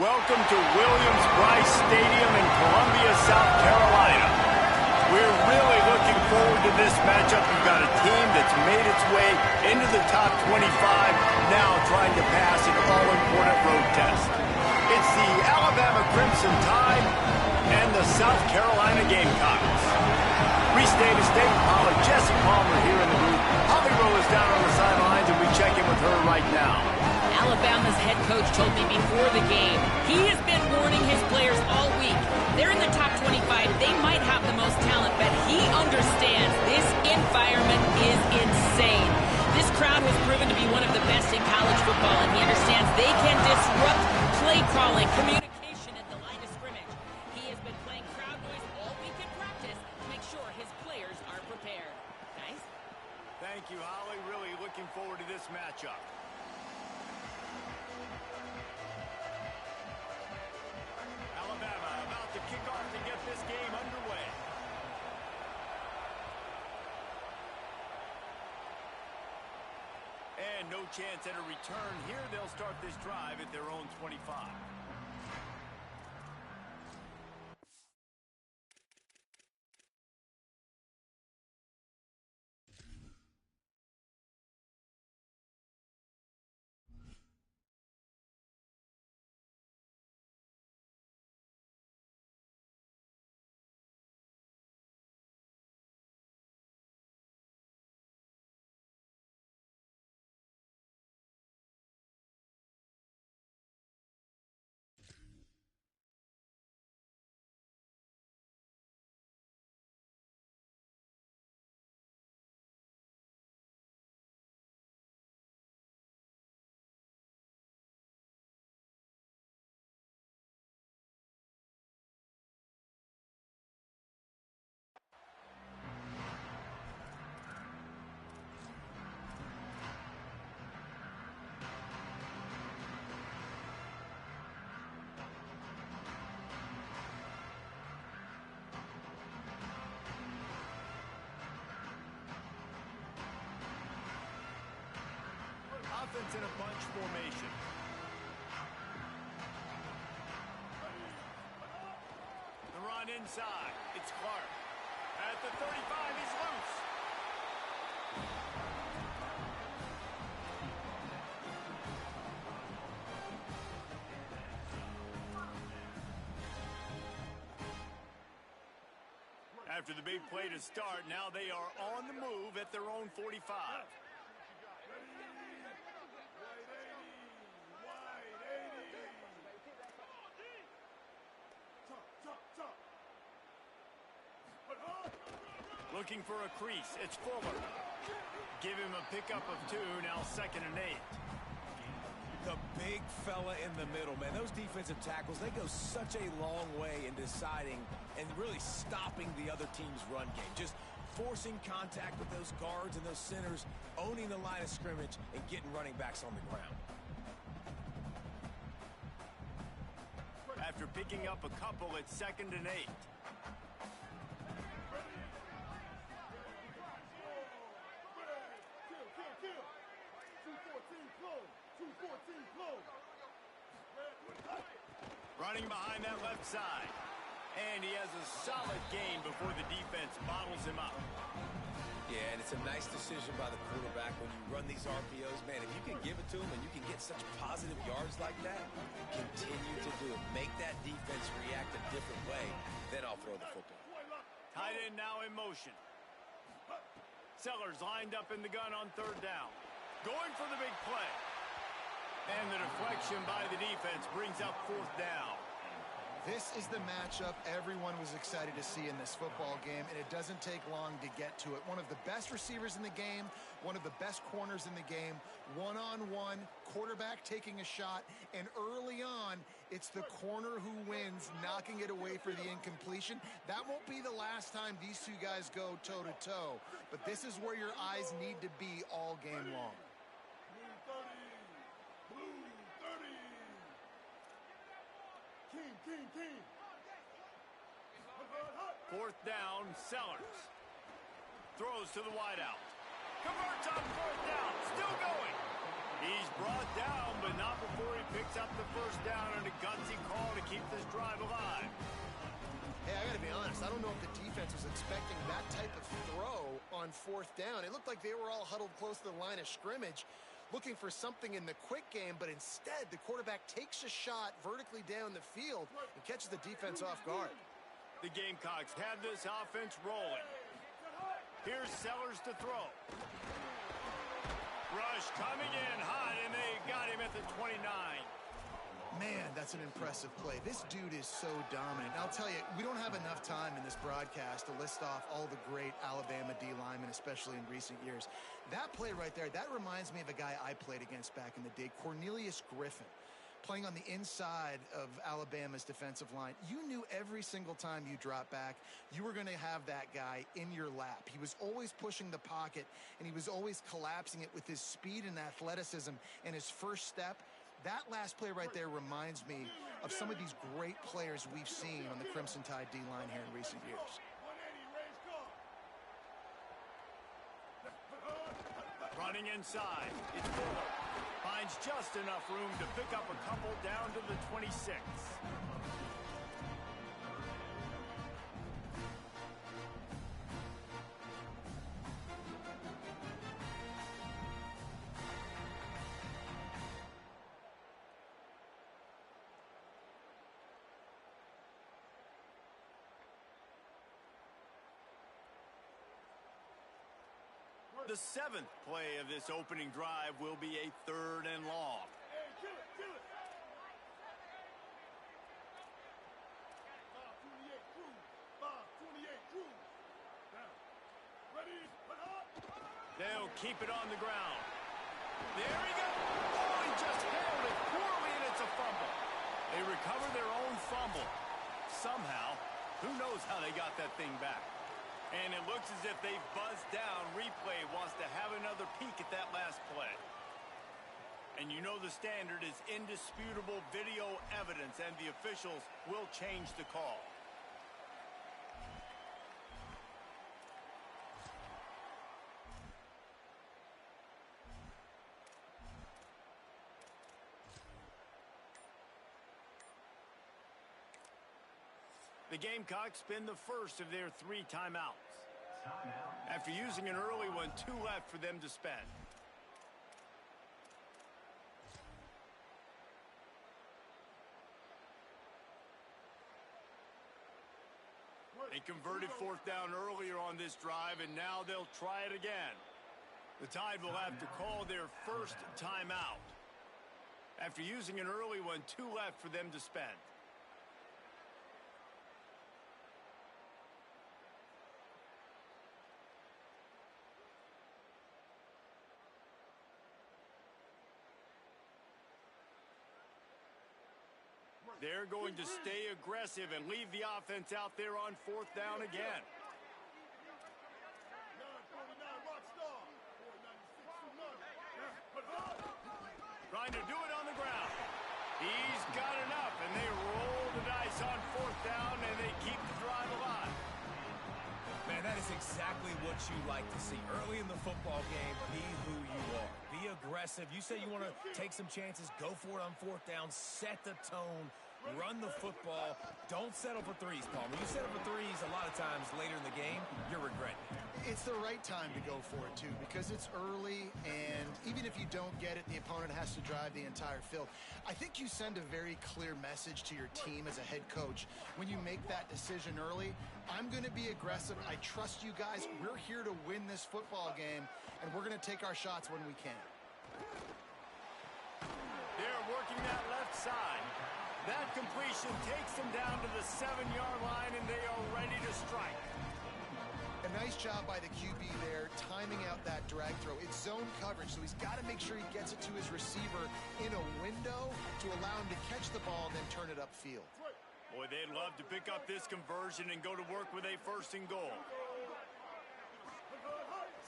Welcome to Williams-Brice Stadium in Columbia, South Carolina. We're really looking forward to this matchup. We've got a team that's made its way into the top 25, now trying to pass an all-important road test. It's the Alabama Crimson Tide and the South Carolina Gamecocks. Reese Davis-State, Holly, Jesse Palmer here in the booth. Holly Rowe is down on the sidelines, and we check in with her right now. Alabama's head coach told me before the game he has been warning his players all week. They're in the top 25. They might have the most talent, but he understands this environment is insane. This crowd has proven to be one of the best in college football, and he understands they can disrupt play calling, communication at the line of scrimmage. He has been playing crowd noise all week in practice to make sure his players are prepared. Guys? Thank you, Holly. Really looking forward to this matchup. About to kick off to get this game underway. And no chance at a return here. They'll start this drive at their own 25. Offense in a bunch formation. The run inside. It's Clark. At the 35, he's loose. After the big play to start, now they are on the move at their own 45. Looking for a crease. It's Fuller. Give him a pickup of 2, now 2nd and 8. The big fella in the middle, man. Those defensive tackles, they go such a long way in deciding and really stopping the other team's run game. Just forcing contact with those guards and those centers, owning the line of scrimmage, and getting running backs on the ground. After picking up a couple, it's 2nd and 8. Running behind that left side. And he has a solid gain before the defense bottles him up. Yeah, and it's a nice decision by the quarterback when you run these RPOs. Man, if you can give it to him and you can get such positive yards like that, continue to do it. Make that defense react a different way, then I'll throw the football. Tight end now in motion. Sellers lined up in the gun on 3rd down. Going for the big play. And the deflection by the defense brings up 4th down. This is the matchup everyone was excited to see in this football game, and it doesn't take long to get to it. One of the best receivers in the game, one of the best corners in the game, one-on-one, quarterback taking a shot, and early on, it's the corner who wins, knocking it away for the incompletion. That won't be the last time these two guys go toe-to-toe, but this is where your eyes need to be all game long. Team. 4th down, Sellers. Throws to the wideout. Converts on 4th down. Still going. He's brought down, but not before he picks up the first down and a gutsy call to keep this drive alive. Hey, I got to be honest. I don't know if the defense was expecting that type of throw on fourth down. It looked like they were all huddled close to the line of scrimmage, looking for something in the quick game, but instead the quarterback takes a shot vertically down the field and catches the defense off guard. The Gamecocks have this offense rolling. Here's Sellers to throw. Rush coming in hot, and they got him at the 29. Man, that's an impressive play. This dude is so dominant. I'll tell you, we don't have enough time in this broadcast to list off all the great Alabama D linemen, especially in recent years. That play right there, that reminds me of a guy I played against back in the day, Cornelius Griffin, playing on the inside of Alabama's defensive line. You knew every single time you dropped back, you were going to have that guy in your lap. He was always pushing the pocket, and he was always collapsing it with his speed and athleticism and his first step. That last play right there reminds me of some of these great players we've seen on the Crimson Tide D-line here in recent years. Running inside, it's Fuller. Finds just enough room to pick up a couple down to the 26. The seventh play of this opening drive will be a 3rd and long. They'll keep it on the ground. There he goes. Oh, he just handled it poorly, and it's a fumble. They recover their own fumble. Somehow, who knows how they got that thing back. And it looks as if they've buzzed down. Replay wants to have another peek at that last play. And you know the standard is indisputable video evidence, and the officials will change the call. The Gamecocks spin the first of their 3 timeouts. After using an early one, 2 left for them to spend. They converted 4th down earlier on this drive, and now they'll try it again. The Tide will have to call their first timeout. After using an early one, 2 left for them to spend. They're going to stay aggressive and leave the offense out there on 4th down again. Trying to do it on the ground. He's got enough, and they roll the dice on 4th down, and they keep the drive alive. Man, that is exactly what you like to see. Early in the football game, be who you are. Be aggressive. You say you want to take some chances, go for it on 4th down, set the tone, run the football. Don't settle for threes, Palmer. You settle for threes a lot of times later in the game, you're regretting it. It's the right time to go for it, too, because it's early, and even if you don't get it, the opponent has to drive the entire field. I think you send a very clear message to your team as a head coach when you make that decision early. I'm going to be aggressive. I trust you guys. We're here to win this football game, and we're going to take our shots when we can. They're working that left side. That completion takes them down to the 7-yard line, and they are ready to strike. A nice job by the QB there, timing out that drag throw. It's zone coverage, so he's got to make sure he gets it to his receiver in a window to allow him to catch the ball and then turn it upfield. Boy, they'd love to pick up this conversion and go to work with a 1st and goal.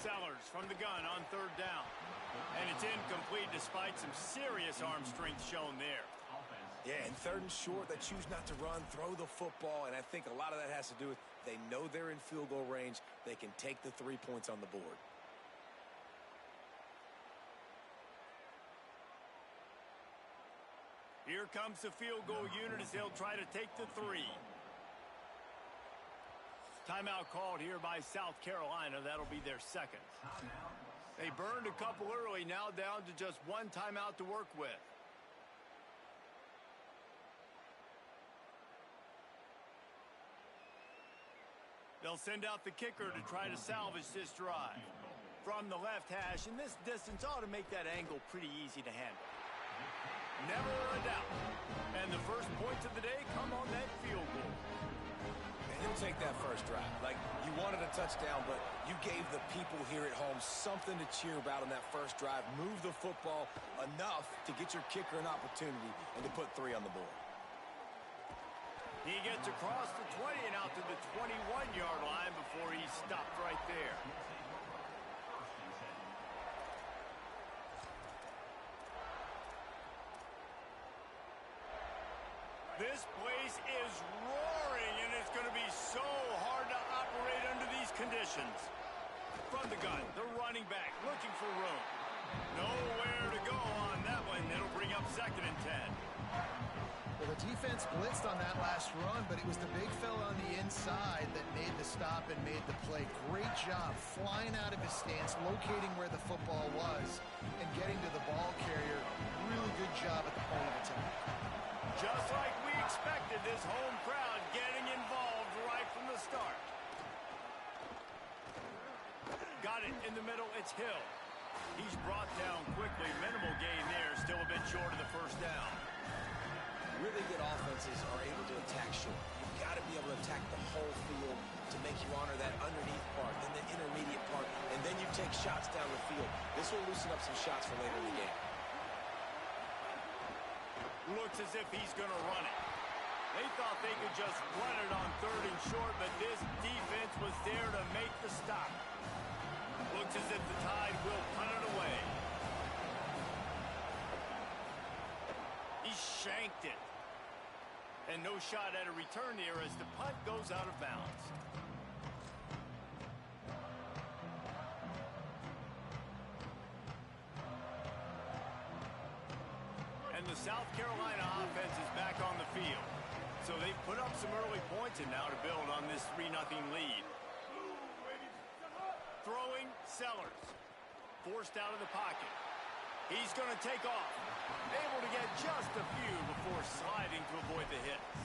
Sellers from the gun on 3rd down. And it's incomplete despite some serious arm strength shown there. Yeah, and 3rd and short, they choose not to run, throw the football, and I think a lot of that has to do with they know they're in field goal range. They can take the 3 points on the board. Here comes the field goal unit as they'll try to take the 3. Timeout called here by South Carolina. That'll be their second. They burned a couple early, now down to just 1 timeout to work with. They'll send out the kicker to try to salvage this drive. From the left hash, and this distance ought to make that angle pretty easy to handle. Never a doubt. And the first points of the day come on that field goal. And he'll take that first drive. Like, you wanted a touchdown, but you gave the people here at home something to cheer about on that first drive. Move the football enough to get your kicker an opportunity and to put 3 on the board. He gets across the 20 and out to the 21-yard line before he's stopped right there. This place is roaring, and it's going to be so hard to operate under these conditions. From the gun, the running back looking for room. Nowhere to go on that one. It'll bring up 2nd and 10. Well, the defense blitzed on that last run, but it was the big fella on the inside that made the stop and made the play. Great job flying out of his stance, locating where the football was, and getting to the ball carrier. Really good job at the point of attack. Just like we expected, this home crowd getting involved right from the start. Got it in the middle. It's Hill. He's brought down quickly. Minimal gain there. Still a bit short of the first down. Really good offenses are able to attack short. You've got to be able to attack the whole field to make you honor that underneath part, then the intermediate part, and then you take shots down the field. This will loosen up some shots for later in the game. Looks as if he's going to run it. They thought they could just run it on 3rd and short, but this defense was there to make the stop. Looks as if the Tide will punt it away. He shanked it. And no shot at a return here as the punt goes out of bounds. And the South Carolina offense is back on the field. So they've put up some early points and now to build on this 3-0 lead. Throwing, Sellers. Forced out of the pocket. He's going to take off. Able to get just a few before sliding to avoid the hits.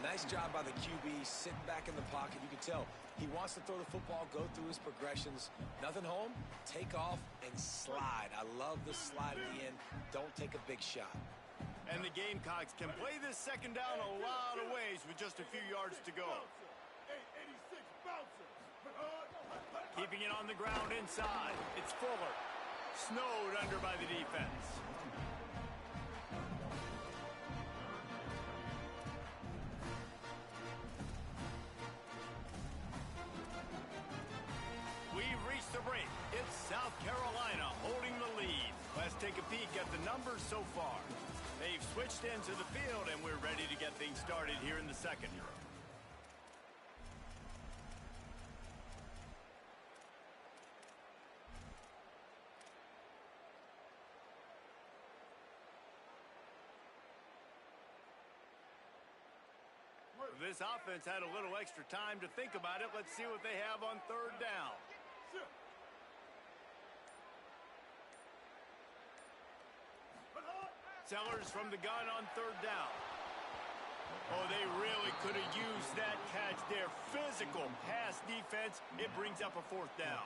Nice job by the QB, sitting back in the pocket. You can tell he wants to throw the football, go through his progressions. Nothing home, take off and slide. I love the slide at the end. Don't take a big shot. And the Gamecocks can play this second down a lot of ways with just a few yards to go. Keeping it on the ground inside. It's Fuller. Snowed under by the defense. We've reached the break. It's South Carolina holding the lead. Let's take a peek at the numbers so far. They've switched into the field, and we're ready to get things started here in the second. This offense had a little extra time to think about it. Let's see what they have on 3rd down. Sellers from the gun on 3rd down. Oh, they really could have used that catch there. Physical pass defense. It brings up a 4th down.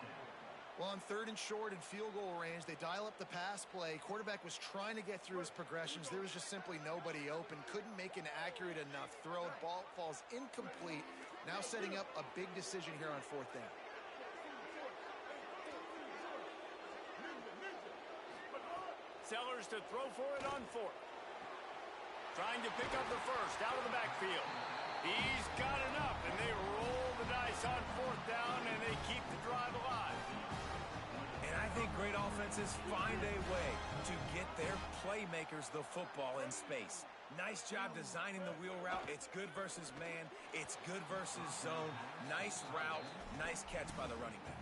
Well, on 3rd and short and field goal range, they dial up the pass play. Quarterback was trying to get through his progressions. There was just simply nobody open. Couldn't make an accurate enough throw. Ball falls incomplete. Now setting up a big decision here on 4th down. Sellers to throw for it on 4th. Trying to pick up the first out of the backfield. He's got enough, and they roll the dice on 4th down, and they keep the drive alive. And I think great offenses find a way to get their playmakers the football in space. Nice job designing the wheel route. It's good versus man. It's good versus zone. Nice route. Nice catch by the running back.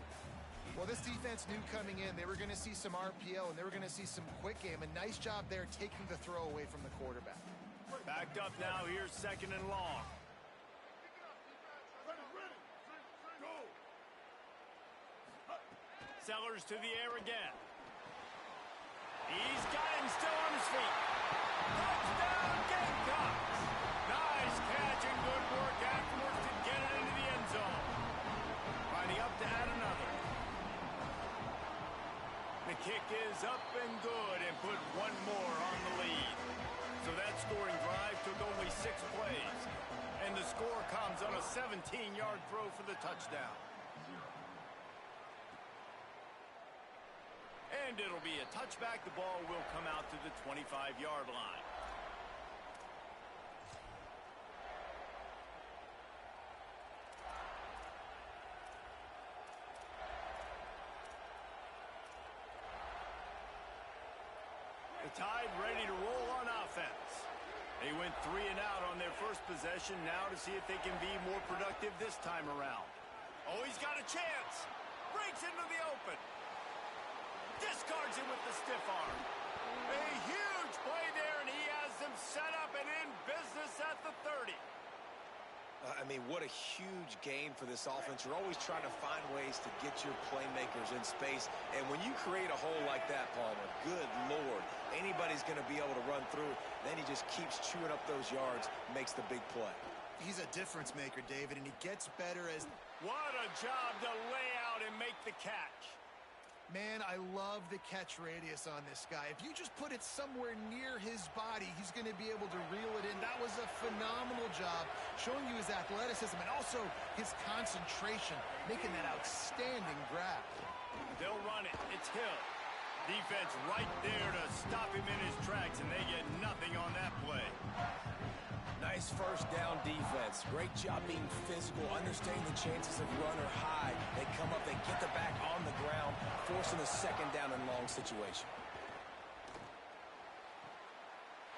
Well, this defense knew coming in they were going to see some RPO and they were going to see some quick game. A nice job there taking the throw away from the quarterback. Backed up now. Here's 2nd and long. Sellers to the air again. He's got him still on his feet. Touchdown, Gamecocks! Nice catch and good work afterwards to get it into the end zone. Lining up to add another. The kick is up and good and put one more on the lead. So that scoring drive took only 6 plays. And the score comes on a 17-yard throw for the touchdown. And it'll be a touchback. The ball will come out to the 25-yard line. The Tide ready to roll on offense. They went 3 and out on their first possession. Now to see if they can be more productive this time around. Oh, he's got a chance. Breaks into the open. Discards him with the stiff arm. A huge play there, and he has them set up and in business at the 30. I mean, what a huge game for this offense. You're always trying to find ways to get your playmakers in space. And when you create a hole like that, Palmer, good Lord, anybody's going to be able to run through. Then he just keeps chewing up those yards, makes the big play. He's a difference maker, David, and he gets better as... What a job to lay out and make the catch. Man, I love the catch radius on this guy. If you just put it somewhere near his body, he's going to be able to reel it in. That was a phenomenal job, showing you his athleticism and also his concentration, making that outstanding grab. They'll run it. It's Hill. Defense right there to stop him in his tracks, and they get nothing on that play. Nice first down defense. Great job being physical, understanding the chances of run or hide. They come up, they get the back on the ground, forcing a 2nd down and long situation.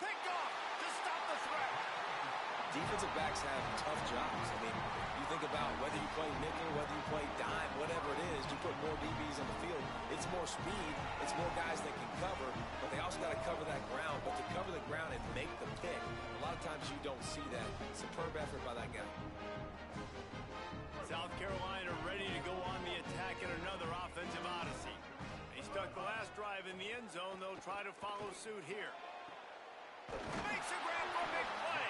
Pick off to stop the threat. Defensive backs have tough jobs. I mean, you think about whether you play nickel, whether you play dime, whatever it is, you put more DBs on the field. It's more speed, it's more guys that can cover, but they also got to cover that ground. But to cover the ground and make the pick, a lot of times you don't see that. Superb effort by that guy. South Carolina ready to go on the attack in another offensive odyssey. They stuck the last drive in the end zone. They'll try to follow suit here. Makes a grab for a big play.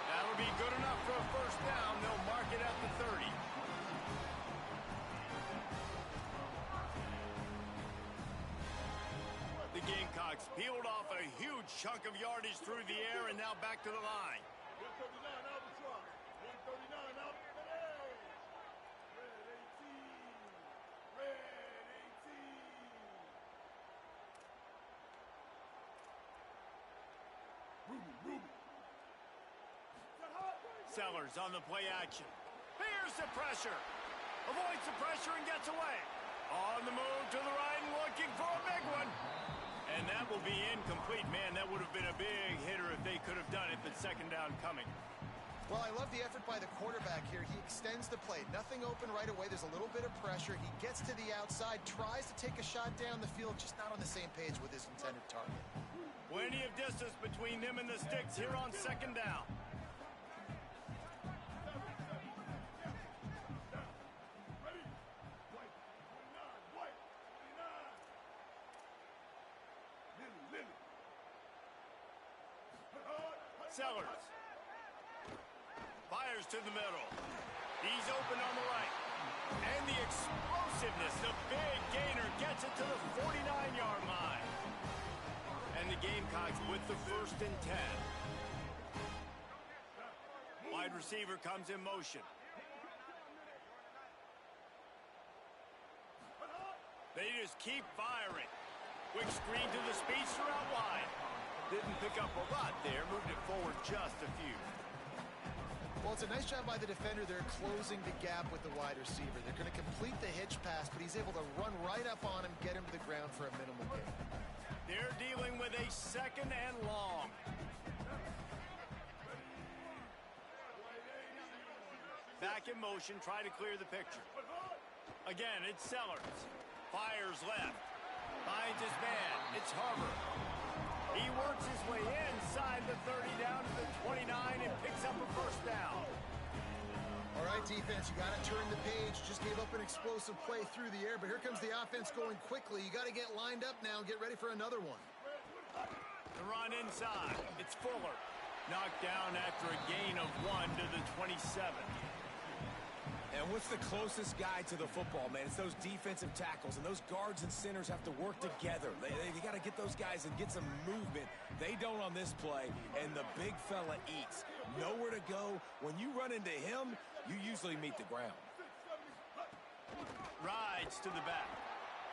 That'll be good enough for a first down. They'll mark it at the 30. The Gamecocks peeled off a huge chunk of yardage through the air and now back to the line. 139 Albatross. 139 Albatross. Red 18. Red 18. Ruby. Sellers on the play action. Here's the pressure. Avoids the pressure and gets away. On the move to the right and looking for a big one. And that will be incomplete. Man, that would have been a big hitter if they could have done it, but 2nd down coming. Well, I love the effort by the quarterback here. He extends the play. Nothing open right away. There's a little bit of pressure. He gets to the outside, tries to take a shot down the field, just not on the same page with his intended target. Plenty of distance between them and the sticks here on 2nd down. Sellers. Fires to the middle. He's open on the right. And the explosiveness, the big gainer gets it to the 49-yard line. And the Gamecocks with the 1st and 10. Wide receiver comes in motion. They just keep firing. Quick screen to the speedster out wide. Didn't pick up a lot there, moved it forward just a few. Well, it's a nice job by the defender. They're closing the gap with the wide receiver. They're going to complete the hitch pass, but he's able to run right up on him, get him to the ground for a minimal gain. They're dealing with a 2nd and long. Back in motion, try to clear the picture. Again, it's Sellers. Fires left. Finds his man. It's Harvard. He works his way inside the 30 down to the 29 and picks up a first down. All right, defense, you got to turn the page. Just gave up an explosive play through the air, but here comes the offense going quickly. You got to get lined up now and get ready for another one. The run inside. It's Fuller. Knocked down after a gain of 1 to the 27. And what's the closest guy to the football, man? It's those defensive tackles, and those guards and centers have to work together. They got to get those guys and get some movement. They don't on this play, and the big fella eats. Nowhere to go. When you run into him, you usually meet the ground. Rides to the back.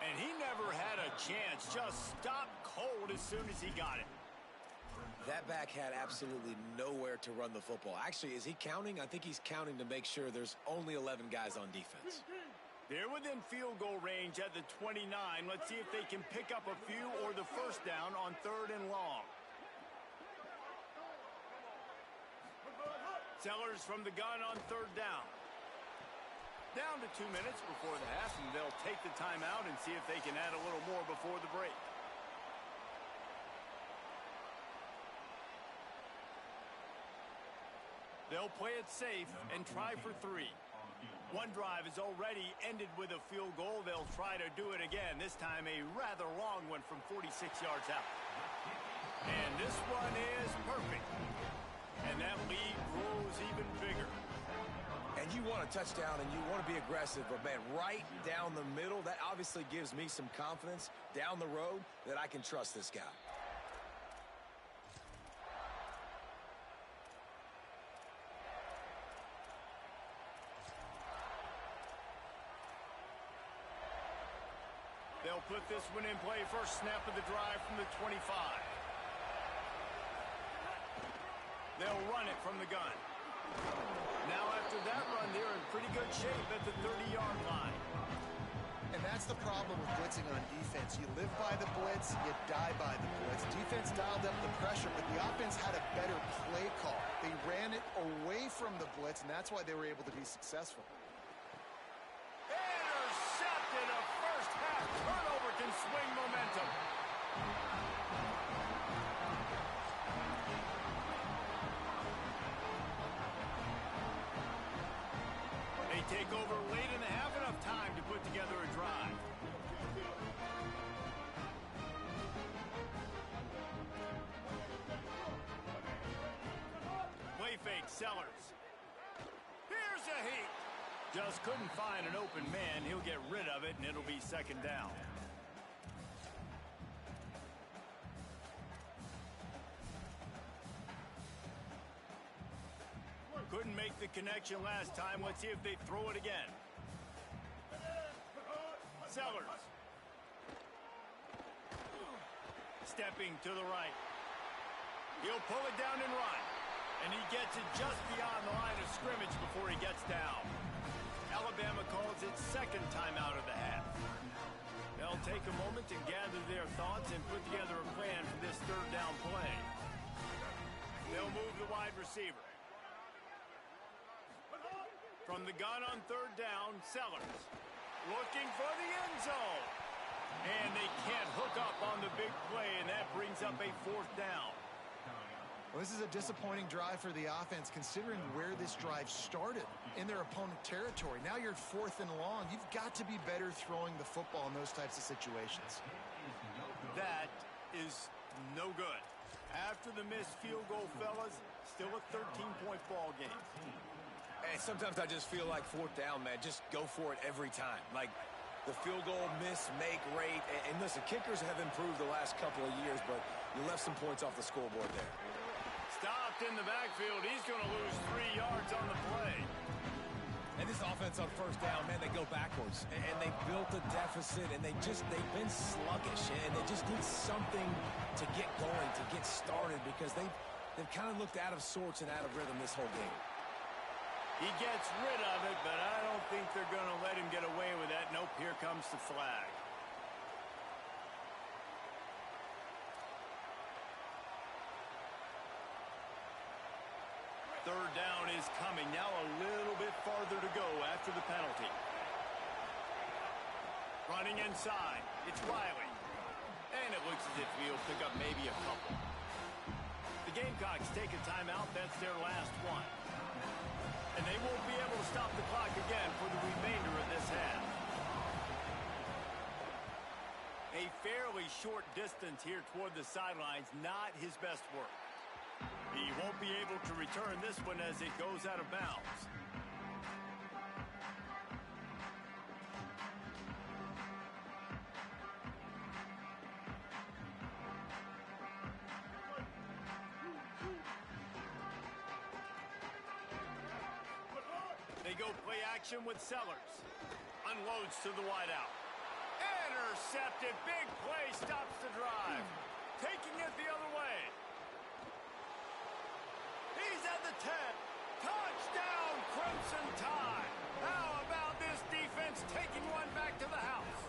And he never had a chance. Just stopped cold as soon as he got it. That back had absolutely nowhere to run the football. Actually, is he counting? I think he's counting to make sure there's only 11 guys on defense. They're within field goal range at the 29. Let's see if they can pick up a few or the first down on 3rd and long. Sellers from the gun on 3rd down. Down to 2 minutes before the half, and they'll take the timeout and see if they can add a little more before the break. They'll play it safe and try for 3. One drive is already ended with a field goal. They'll try to do it again, this time a rather long one from 46 yards out. And this one is perfect. And that lead grows even bigger. And you want a touchdown and you want to be aggressive, but man, right down the middle, that obviously gives me some confidence down the road that I can trust this guy. They'll put this one in play. First snap of the drive from the 25. They'll run it from the gun. Now after that run, they're in pretty good shape at the 30-yard line. And that's the problem with blitzing on defense. You live by the blitz, you die by the blitz. Defense dialed up the pressure, but the offense had a better play call. They ran it away from the blitz, and that's why they were able to be successful. Intercepted. A first half turnover can swing momentum. They take over late in the half, enough time to put together a drive. Play fake, Sellers. Here's a heat. Just couldn't find an open man. He'll get rid of it, and it'll be 2nd down. Couldn't make the connection last time. Let's see if they throw it again. Sellers. Stepping to the right. He'll pull it down and run. And he gets it just beyond the line of scrimmage before he gets down. Alabama calls it 2nd timeout of the half. They'll take a moment to gather their thoughts and put together a plan for this 3rd down play. They'll move the wide receiver. From the gun on 3rd down, Sellers. Looking for the end zone. And they can't hook up on the big play, and that brings up a 4th down. Well, this is a disappointing drive for the offense, considering where this drive started in their opponent territory. Now you're at 4th and long. You've got to be better throwing the football in those types of situations. That is no good. After the missed field goal, fellas, still a 13-point ball game. And sometimes I just feel like 4th down, man, just go for it every time. Like the field goal miss, make rate. And listen, kickers have improved the last couple of years, but you left some points off the scoreboard there. Stopped in the backfield. He's going to lose 3 yards on the play. And this offense on 1st down, man, they go backwards. And they built a deficit, and they've been sluggish. And they just need something to get going, to get started, because they've kind of looked out of sorts and out of rhythm this whole game. He gets rid of it, but I don't think they're going to let him get away with that. Nope, here comes the flag. Third down is coming. Now a little bit farther to go after the penalty. Running inside, it's Riley. And it looks as if he'll pick up maybe a couple. The Gamecocks take a timeout. That's their last one. And they won't be able to stop the clock again for the remainder of this half. A fairly short distance here toward the sidelines, not his best work. He won't be able to return this one as it goes out of bounds. They go play action with Sellers. Unloads to the wideout. Intercepted. Big play stops the drive. Taking it the other way. He's at the 10. Touchdown, Crimson Tide. How about this defense taking one back to the house?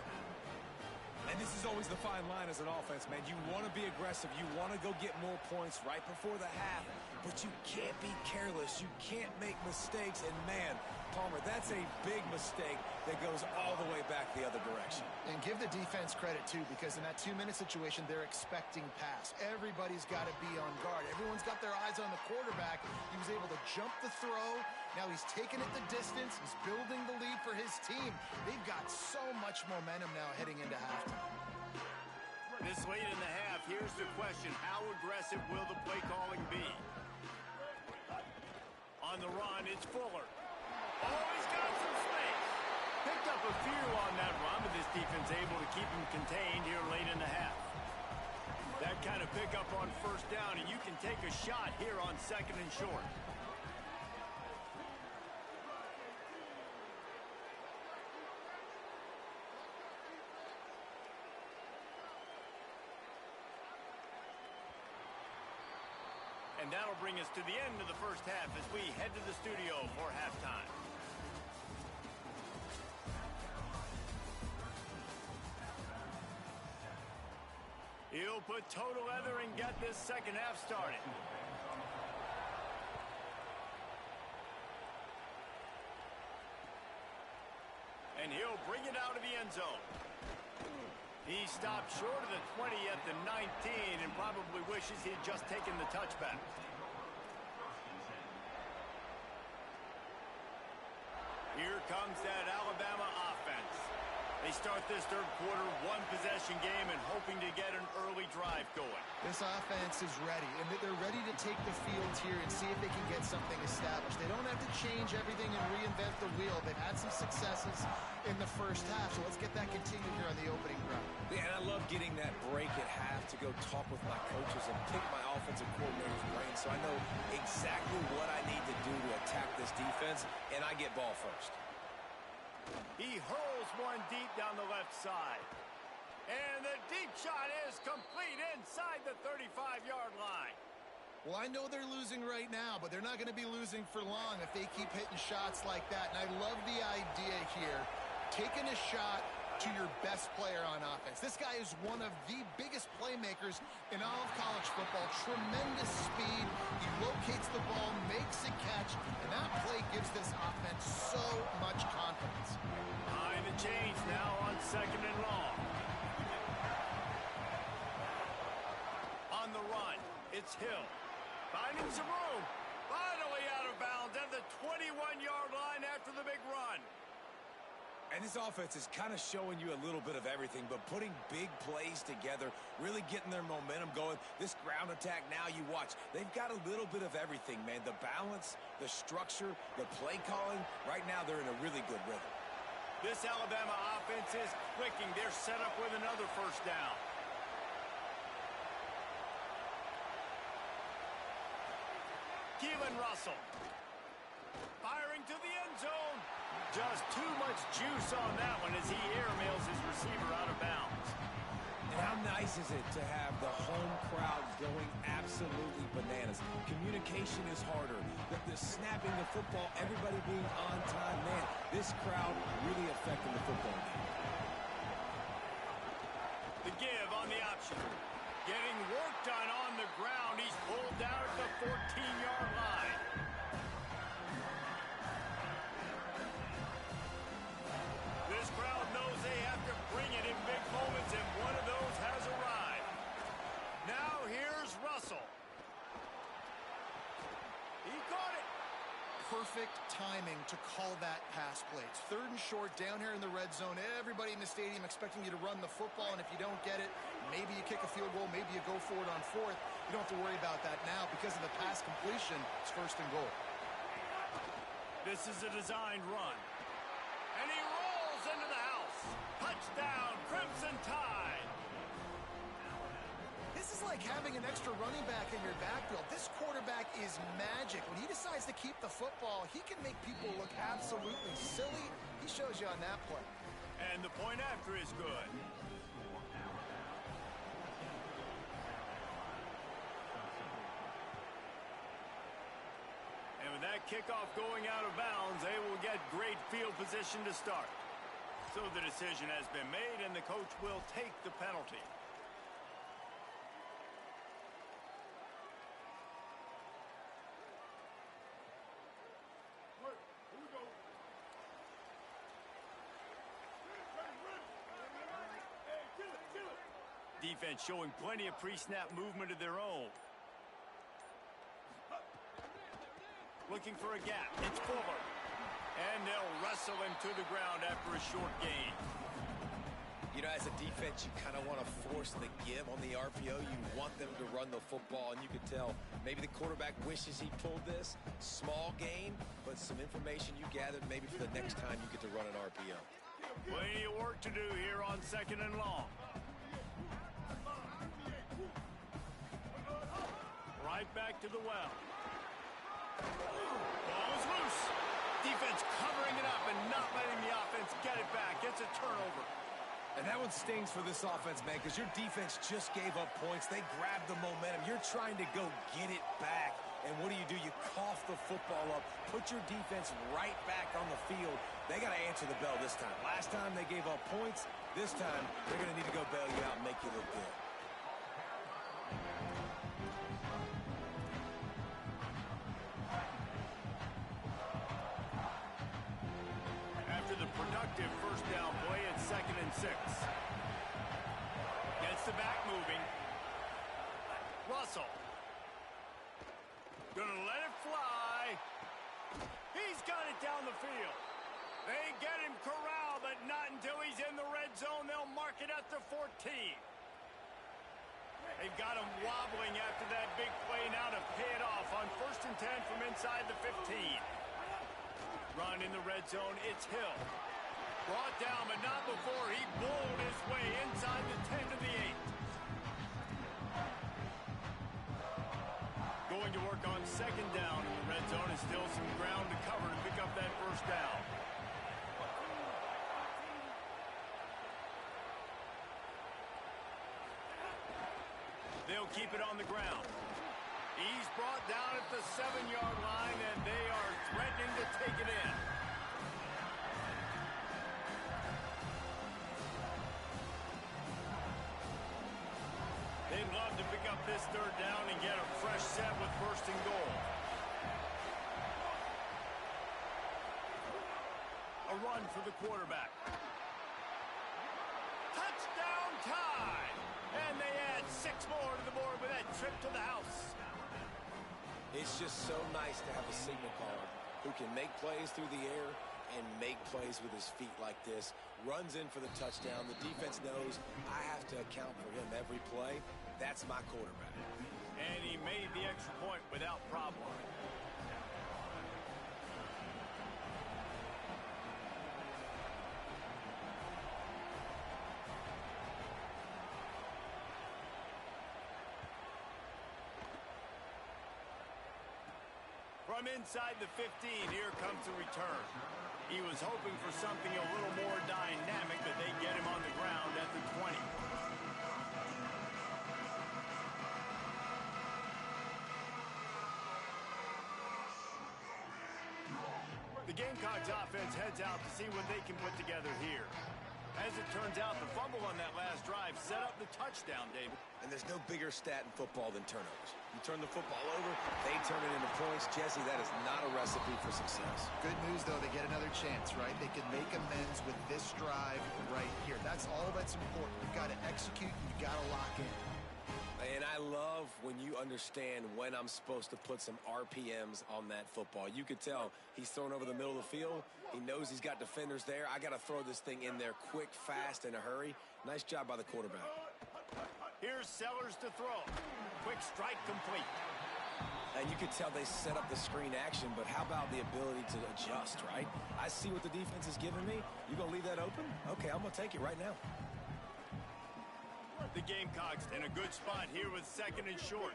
And this is always the fine line as an offense, man. You want to be aggressive. You want to go get more points right before the half. But you can't be careless. You can't make mistakes. And, man, Palmer, that's a big mistake that goes all the way back the other direction. And give the defense credit, too, because in that 2-minute situation, they're expecting pass. Everybody's got to be on guard. Everyone's got their eyes on the quarterback. He was able to jump the throw. Now he's taking it the distance. He's building the lead for his team. They've got so much momentum now heading into halftime. This late in the half, here's the question. How aggressive will the play calling be? On the run, it's Fuller. Oh, he's got some space. Picked up a few on that run, but this defense able to keep him contained here late in the half. That kind of pickup on first down, and you can take a shot here on second and short. And that'll bring us to the end of the first half as we head to the studio for halftime. He'll put toe to leather and get this second half started. And he'll bring it out of the end zone. He stopped short of the 20 at the 19 and probably wishes he'd just taken the touchback. Here comes that Alabama offense. They start this third quarter, one-possession game, and hoping to get an early drive going. This offense is ready, and they're ready to take the field here and see if they can get something established. They don't have to change everything and reinvent the wheel. They've had some successes in the first half, so let's get that continued here on the opening drive. Yeah, and I love getting that break at half to go talk with my coaches and pick my offensive coordinator's brain so I know exactly what I need to do to attack this defense, and I get ball first. He hurls one deep down the left side. And the deep shot is complete inside the 35-yard line. Well, I know they're losing right now, but they're not going to be losing for long if they keep hitting shots like that. And I love the idea here, taking a shot to your best player on offense. This guy is one of the biggest playmakers in all of college football. Tremendous speed. He locates the ball, makes a catch, and that play gives this offense so much confidence. Behind the chains now on second and long. On the run, it's Hill. Finding some room. Finally out of bounds at the 21-yard line after the big run. And this offense is kind of showing you a little bit of everything, but putting big plays together, really getting their momentum going. This ground attack now, you watch. They've got a little bit of everything, man. The balance, the structure, the play calling. Right now, they're in a really good rhythm. This Alabama offense is clicking. They're set up with another first down. Keelan Russell. Firing to the end zone. Just too much juice on that one as he airmails his receiver out of bounds. And how nice is it to have the home crowd going absolutely bananas? Communication is harder. The snapping the football, everybody being on time. Man, this crowd really affecting the football game. The give on the option. Getting work done on the ground. He's pulled down at the 14-yard line. This crowd knows they have to bring perfect timing to call that pass play. It's 3rd and short down here in the red zone. Everybody in the stadium expecting you to run the football, and if you don't get it, maybe you kick a field goal, maybe you go for it on 4th. You don't have to worry about that now. Because of the pass completion, it's 1st and goal. This is a designed run. And he rolls into the house. Touchdown, Crimson Tide. This is like having an extra running back in your backfield. This quarterback is magic. When he decides to keep the football, he can make people look absolutely silly. He shows you on that play. And the point after is good. And with that kickoff going out of bounds, they will get great field position to start. So the decision has been made, and the coach will take the penalty. Here we go. Hey, kill it, kill it. Defense showing plenty of pre-snap movement of their own. Looking for a gap. It's Fuller. And they'll wrestle him to the ground after a short gain. You know, as a defense, you kind of want to force the give on the RPO. You want them to run the football, and you can tell maybe the quarterback wishes he pulled this. Small gain, but some information you gathered maybe for the next time you get to run an RPO. Plenty of work to do here on 2nd and long. Right back to the well. Ball is loose. Defense covering it up and not letting the offense get it back. Gets a turnover. And that one stings for this offense, man, because your defense just gave up points. They grabbed the momentum. You're trying to go get it back. And what do? You cough the football up, put your defense right back on the field. They got to answer the bell this time. Last time they gave up points. This time they're going to need to go bail you out and make you look good. After the productive 1st down play, it's 2nd and 6. Gets the back moving. Russell. Gonna let it fly. He's got it down the field. They get him corralled, but not until he's in the red zone. They'll mark it at the 14. They've got him wobbling after that big play now to pay it off on 1st and 10 from inside the 15. Run in the red zone, it's Hill. Brought down, but not before he bowled his way inside the 10 to the 8. Going to work on 2nd down in the red zone, and still some ground to cover to pick up that 1st down. They'll keep it on the ground. He's brought down at the 7-yard line, and they are threatening to take it in. They'd love to pick up this 3rd down and get a fresh set with 1st and goal. A run for the quarterback. Touchdown Tide! And they add 6 more to the board with that trip to the house. It's just so nice to have a signal caller who can make plays through the air and make plays with his feet like this. Runs in for the touchdown. The defense knows I have to account for him every play. That's my quarterback. And he made the extra point without problem. From inside the 15, here comes the return. He was hoping for something a little more dynamic, but they get him on the ground at the 20. The Gamecocks offense heads out to see what they can put together here. As it turns out, the fumble on that last drive set up the touchdown, David. And there's no bigger stat in football than turnovers. You turn the football over, they turn it into points. Jesse, that is not a recipe for success. Good news, though, they get another chance, right? They can make amends with this drive right here. That's all that's important. You've got to execute, and you've got to lock in. And I love when you understand when I'm supposed to put some RPMs on that football. You could tell he's thrown over the middle of the field. He knows he's got defenders there. I got to throw this thing in there quick, fast, in a hurry. Nice job by the quarterback. Here's Sellers to throw. Quick strike complete. And you could tell they set up the screen action, but how about the ability to adjust, right? I see what the defense is giving me. You going to leave that open? Okay, I'm going to take it right now. The Gamecocks in a good spot here with second and short.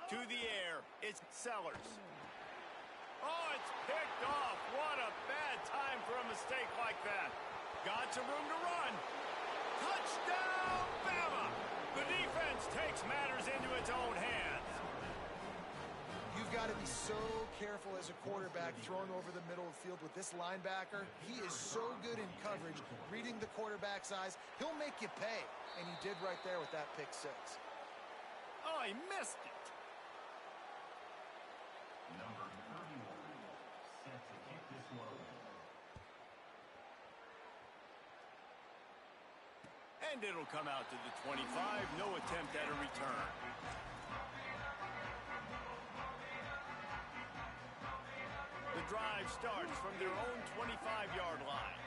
To the air, it's Sellers. Oh, it's picked off. What a bad time for a mistake like that. Got some room to run. Touchdown, Bama! The defense takes matters into its own hands. You've got to be so careful as a quarterback throwing over the middle of the field with this linebacker. He is so good in coverage, reading the quarterback's eyes. He'll make you pay, and he did right there with that pick six. Oh, he missed it. Number 31, set to kick this one. And it'll come out to the 25. No attempt at a return. The drive starts from their own 25-yard line.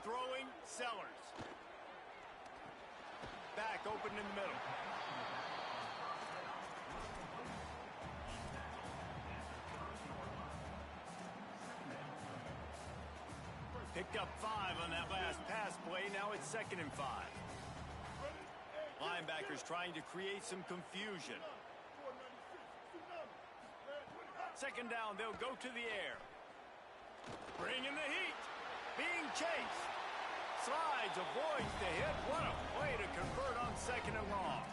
Throwing, Sellers. Back open in the middle. Picked up 5 on that last pass play. Now it's 2nd and 5. Linebackers trying to create some confusion. 2nd down, they'll go to the air. Bringing the heat. Being chased. Slides, avoids the hit. What a play to convert on 2nd and long.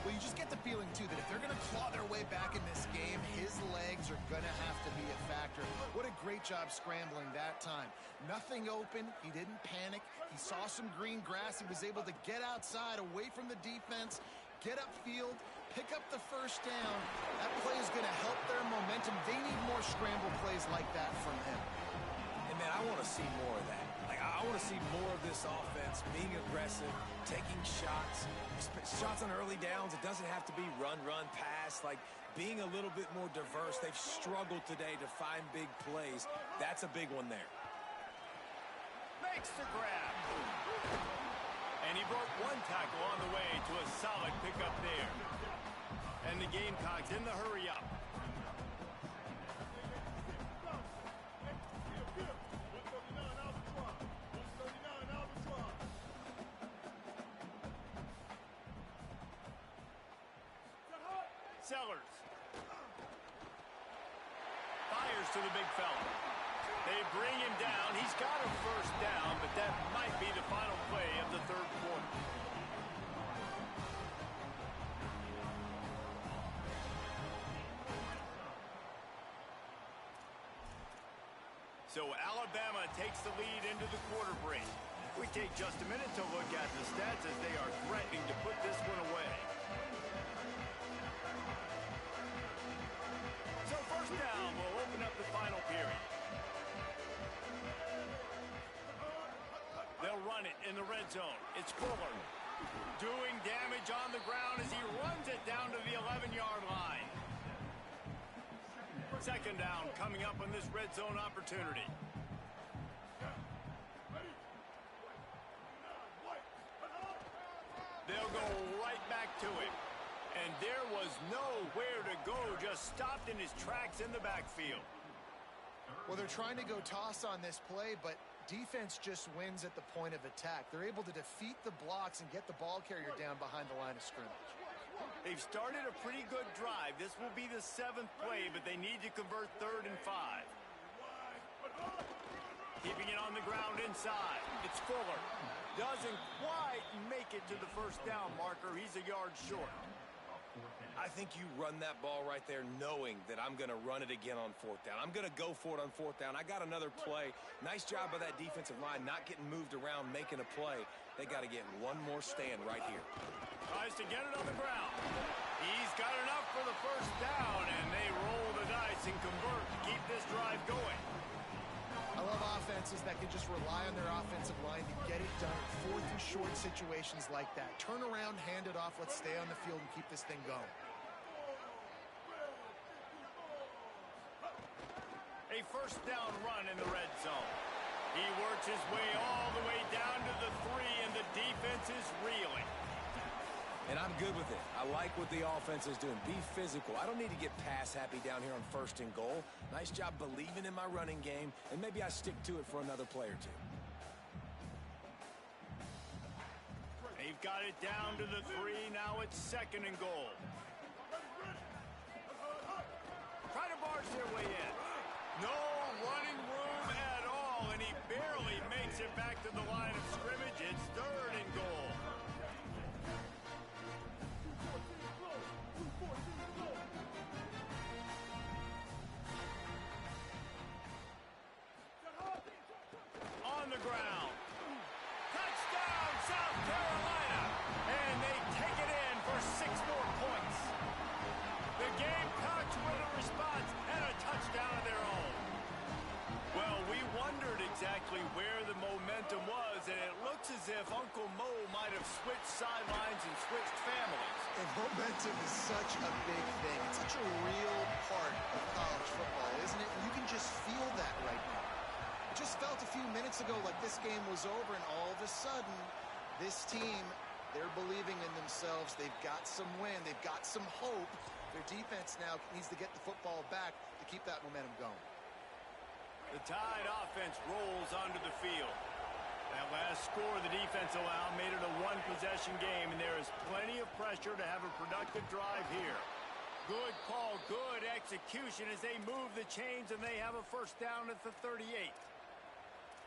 Well, you just get the feeling, too, that if they're going to claw their way back in this game, his legs are going to have to be a factor. What a great job scrambling that time. Nothing open. He didn't panic. He saw some green grass. He was able to get outside, away from the defense, get upfield, pick up the first down. That play is going to help their momentum. They need more scramble plays like that from him. And, man, I want to see more of that. I want to see more of this offense, being aggressive, taking shots, shots on early downs. It doesn't have to be run, pass, like being a little bit more diverse. They've struggled today to find big plays. That's a big one there. Makes the grab. And he broke one tackle on the way to a solid pickup there. And the Gamecocks in the hurry up. Sellers. Fires to the big fella. They bring him down. He's got a first down, but that might be the final play of the 3rd quarter. So Alabama takes the lead into the quarter break. We take just a minute to look at the stats as they are threatening to put this one away. So 1st down will open up the final period. They'll run it in the red zone. It's Fuller doing damage on the ground as he runs it down to the 11-yard line. 2nd down coming up on this red zone opportunity. They'll go right back to him. And there was nowhere to go, just stopped in his tracks in the backfield. Well, they're trying to go toss on this play, but defense just wins at the point of attack. They're able to defeat the blocks and get the ball carrier down behind the line of scrimmage. They've started a pretty good drive. This will be the 7th play, but they need to convert 3rd and 5. Keeping it on the ground inside. It's Fuller. Doesn't quite make it to the 1st down marker. He's a yard short. I think you run that ball right there knowing that I'm going to run it again on fourth down. I'm going to go for it on fourth down. I got another play. Nice job by that defensive line not getting moved around, making a play. They got to get one more stand right here. Tries to get it on the ground. He's got enough for the first down, and they roll the dice and convert to keep this drive going. I love offenses that can just rely on their offensive line to get it done. 4th and short situations like that. Turn around, hand it off, let's stay on the field and keep this thing going. A first down run in the red zone. He works his way all the way down to the 3, and the defense is reeling. And I'm good with it. I like what the offense is doing. Be physical. I don't need to get pass happy down here on 1st and goal. Nice job believing in my running game, and maybe I stick to it for another play or two. They've got it down to the 3. Now it's 2nd and goal. Try to barge their way in. No running room at all, and he barely makes it back to the line of scrimmage. It's 3rd and goal. On the ground. Touchdown, South Carolina. And they take it in for 6 more points. The Gamecocks with a response and a touchdown of their own. Well, we wondered exactly where the momentum was, and it looks as if Uncle Mo might have switched sidelines and switched families. And momentum is such a big thing. It's such a real part of college football, isn't it? You can just feel that right now. It just felt a few minutes ago like this game was over, and all of a sudden, this team, they're believing in themselves. They've got some wind. They've got some hope. Their defense now needs to get the football back to keep that momentum going. The Tide offense rolls onto the field. That last score the defense allowed made it a 1-possession game, and there is plenty of pressure to have a productive drive here. Good call, good execution as they move the chains, and they have a first down at the 38.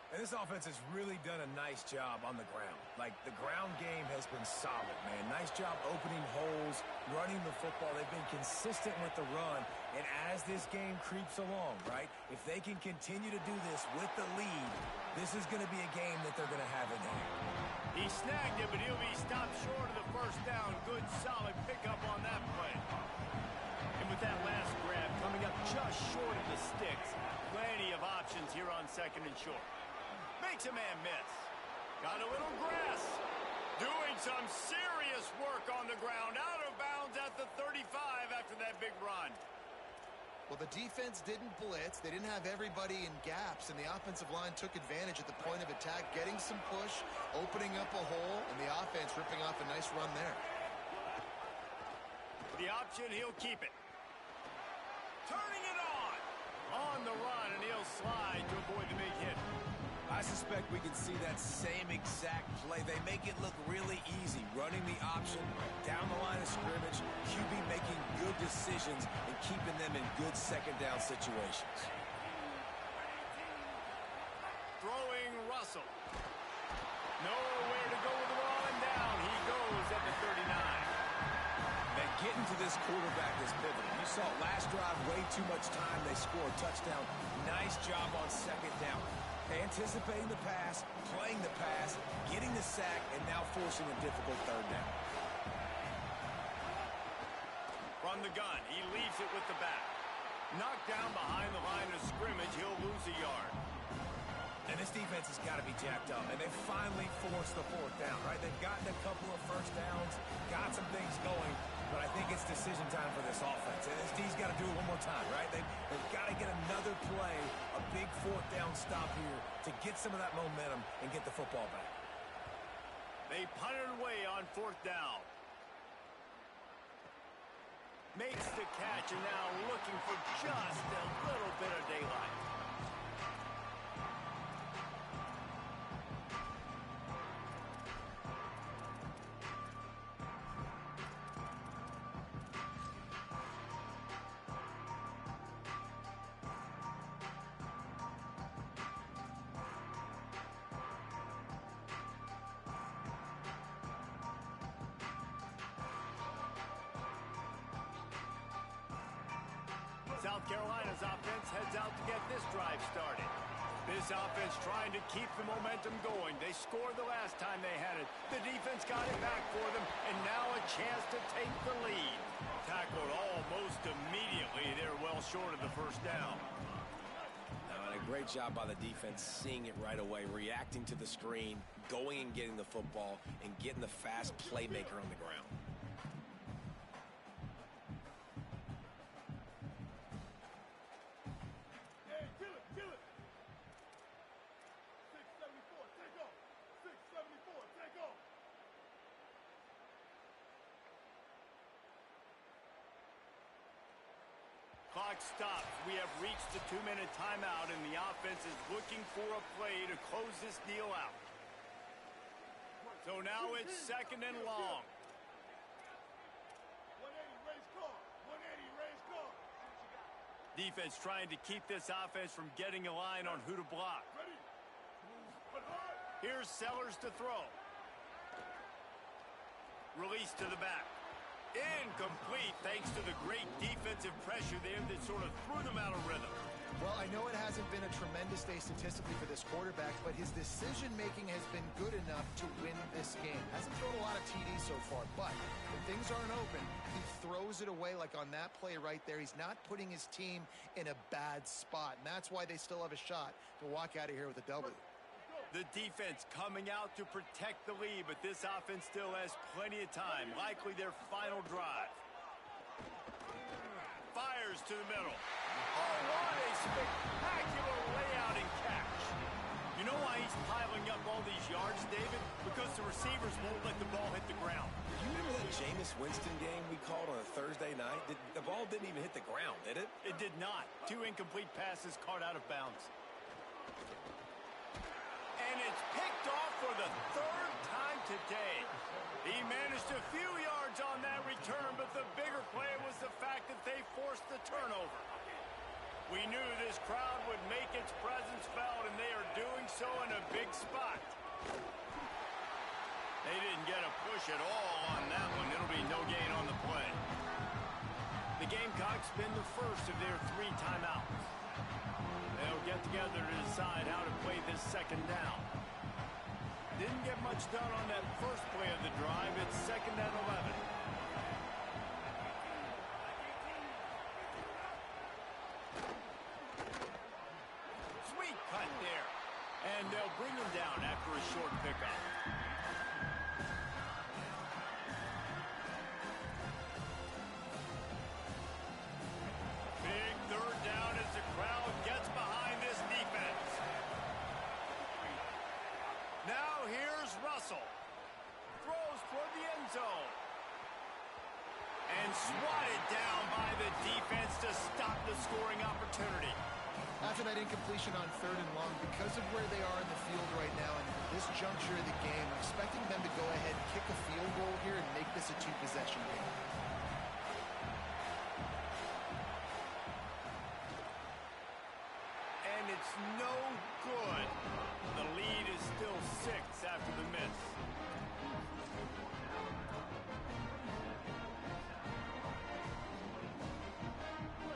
And this offense has really done a nice job on the ground. Like, the ground game has been solid, man. Nice job opening holes, running the football. They've been consistent with the run. And as this game creeps along, right, if they can continue to do this with the lead, this is going to be a game that they're going to have in hand. He snagged it, but he'll be stopped short of the first down. Good, solid pickup on that play. And with that last grab coming up just short of the sticks, plenty of options here on 2nd and short. Makes a man miss. Got a little grass. Doing some serious work on the ground. Out of bounds at the 35 after that big run. Well, the defense didn't blitz. They didn't have everybody in gaps, and the offensive line took advantage at the point of attack, getting some push, opening up a hole, and the offense ripping off a nice run there. The option, he'll keep it. Turning it on. On the run, and he'll slide to avoid the big hit. I suspect we can see that same exact play. They make it look really easy, running the option down the line of scrimmage, QB making good decisions and keeping them in good 2nd down situations. Throwing Russell. Nowhere to go with the ball, and down he goes at the 39. Man, getting to this quarterback is pivotal. You saw last drive, way too much time. They score a touchdown. Nice job on 2nd down. Anticipating the pass, playing the pass, getting the sack, and now forcing a difficult 3rd down. From the gun, he leaves it with the back. Knocked down behind the line of scrimmage, he'll lose a yard. And this defense has got to be jacked up, and they finally forced the 4th down, right? They've gotten a couple of first downs, got some things going, but I think it's decision time for this offense. And this D's got to do it one more time, right? They've got to get another play, a big 4th down stop here to get some of that momentum and get the football back. They punted away on 4th down. Makes the catch, and now looking for just a little bit of daylight. South Carolina's offense heads out to get this drive started. This offense trying to keep the momentum going. They scored the last time they had it. The defense got it back for them, and now a chance to take the lead. Tackled almost immediately. They're well short of the first down. And a great job by the defense, seeing it right away, reacting to the screen, going and getting the football, and getting the fast playmaker on the ground. Hey, kill it, kill it. 674, take off. 674, take off. Clock stops. We have reached the 2-minute timeout, and the offense is looking for a play to close this deal out. So now it's second and long. 180, raise car. 180, raise car. Defense trying to keep this offense from getting a line on who to block. Ready? But hard. Here's Sellers to throw. Release to the back. Incomplete thanks to the great defensive pressure there that sort of threw them out of rhythm. Well, I know it hasn't been a tremendous day statistically for this quarterback, but his decision-making has been good enough to win this game. Hasn't thrown a lot of TDs so far, but when things aren't open, he throws it away like on that play right there. He's not putting his team in a bad spot, and that's why they still have a shot to walk out of here with a W. The defense coming out to protect the lead, but this offense still has plenty of time. Likely their final drive. Fires to the middle. Oh, what a spectacular layout and catch. You know why he's piling up all these yards, David? Because the receivers won't let the ball hit the ground. You remember that Jameis Winston game we called on a Thursday night? The ball didn't even hit the ground, did it? It did not. 2 incomplete passes caught out of bounds. And it's picked off for the third time today. He managed a few yards on that return, but the bigger play was the fact that they forced the turnover. We knew this crowd would make its presence felt, and they are doing so in a big spot. They didn't get a push at all on that one. It'll be no gain on the play. The Gamecocks spend the first of their 3 timeouts. They'll get together to decide how to play this second down. Didn't get much done on that first play of the drive. It's second and 11. Sweet cut there. And they'll bring him down after a short pickup. Big third down as the crowd gets behind this defense. Now here's Russell. Throws toward the end zone. And swatted down by the defense to stop the scoring opportunity. After that incompletion on third and long, because of where they are in the field right now and this juncture of the game, I'm expecting them to go ahead and kick a field goal here and make this a 2-possession game. And it's no good. The lead is still 6 after the miss.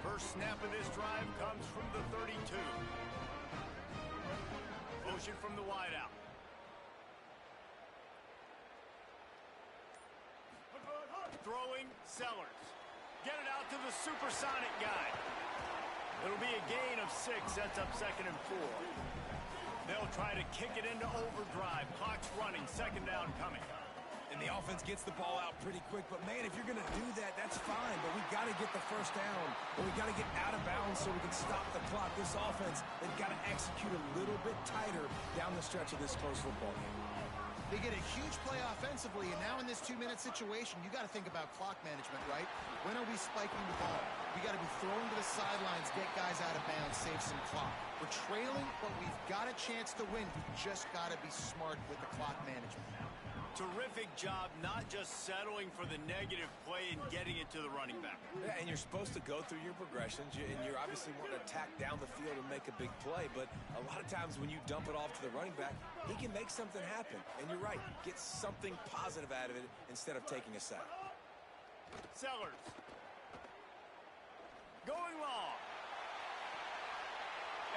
First snap of this drive comes from the 32. Motion from the wideout. Throwing Sellers. Get it out to the supersonic guy. It'll be a gain of 6, sets up second and 4. They'll try to kick it into overdrive. Clock's running, second down coming. And the offense gets the ball out pretty quick. But, man, if you're going to do that, that's fine. But we got to get the first down. Or we got to get out of bounds so we can stop the clock. This offense, they've got to execute a little bit tighter down the stretch of this close football game. They get a huge play offensively, and now in this 2-minute situation, you got to think about clock management, right? When are we spiking the ball? We got to be throwing to the sidelines, get guys out of bounds, save some clock. We're trailing, but we've got a chance to win. We've just got to be smart with the clock management. Terrific job not just settling for the negative play and getting it to the running back. Yeah, and you're supposed to go through your progressions, and you're obviously wanting to attack down the field and make a big play, but a lot of times when you dump it off to the running back, he can make something happen. And you're right, get something positive out of it instead of taking a sack. Sellers. Going long.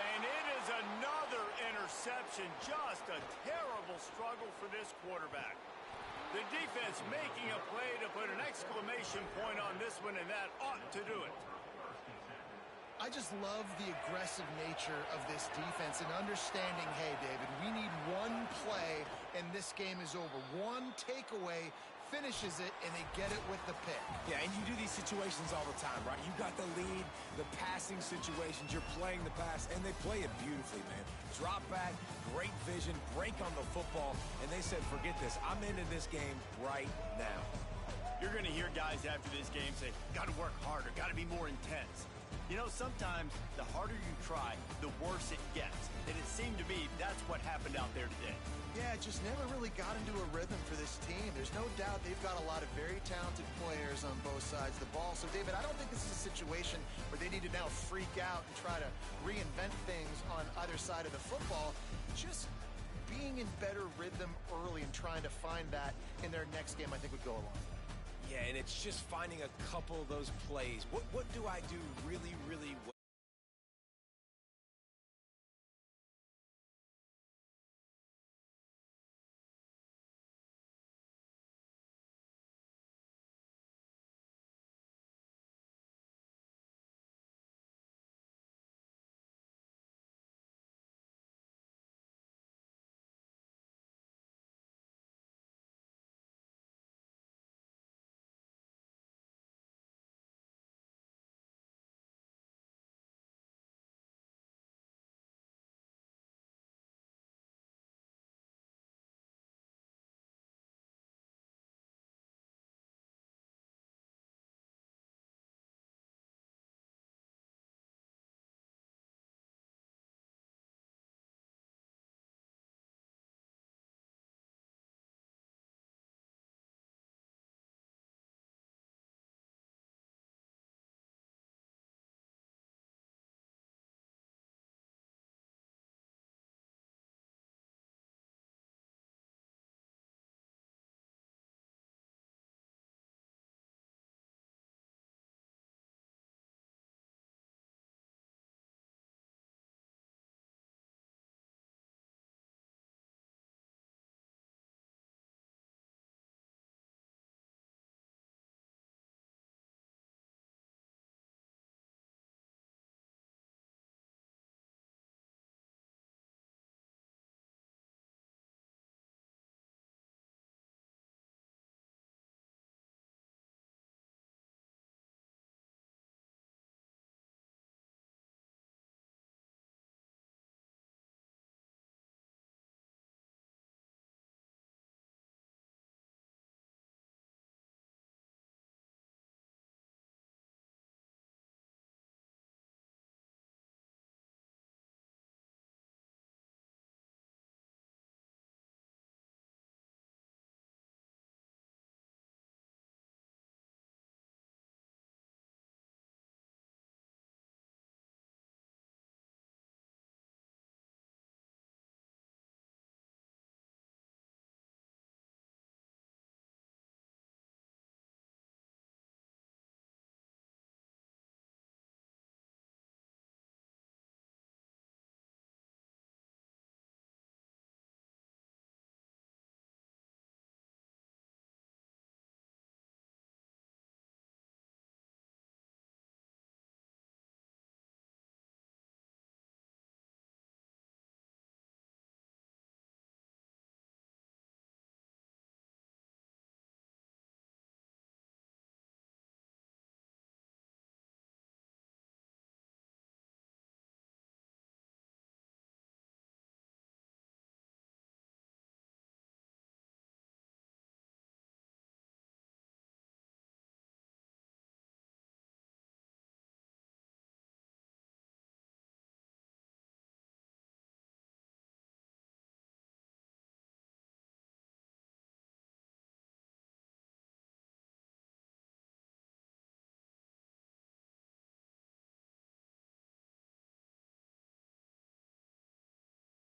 And it is another interception. Just a terrible struggle for this quarterback. The defense making a play to put an exclamation point on this one, and that ought to do it. I just love the aggressive nature of this defense and understanding, hey, David, we need one play and this game is over. One takeaway finishes it, and they get it with the pick. Yeah, and you do these situations all the time, right? You got the lead, the passing situations, you're playing the pass, and they play it beautifully, man. Drop back, great vision, break on the football, and they said, forget this. I'm into this game right now. You're going to hear guys after this game say, got to work harder, got to be more intense. You know, sometimes the harder you try, the worse it gets. And it seemed to me that's what happened out there today. Yeah, it just never really got into a rhythm for this team. There's no doubt they've got a lot of very talented players on both sides of the ball. So, David, I don't think this is a situation where they need to now freak out and try to reinvent things on either side of the football. Just being in better rhythm early and trying to find that in their next game, I think, would go a long way. Yeah, and it's just finding a couple of those plays. What do I do really, really well?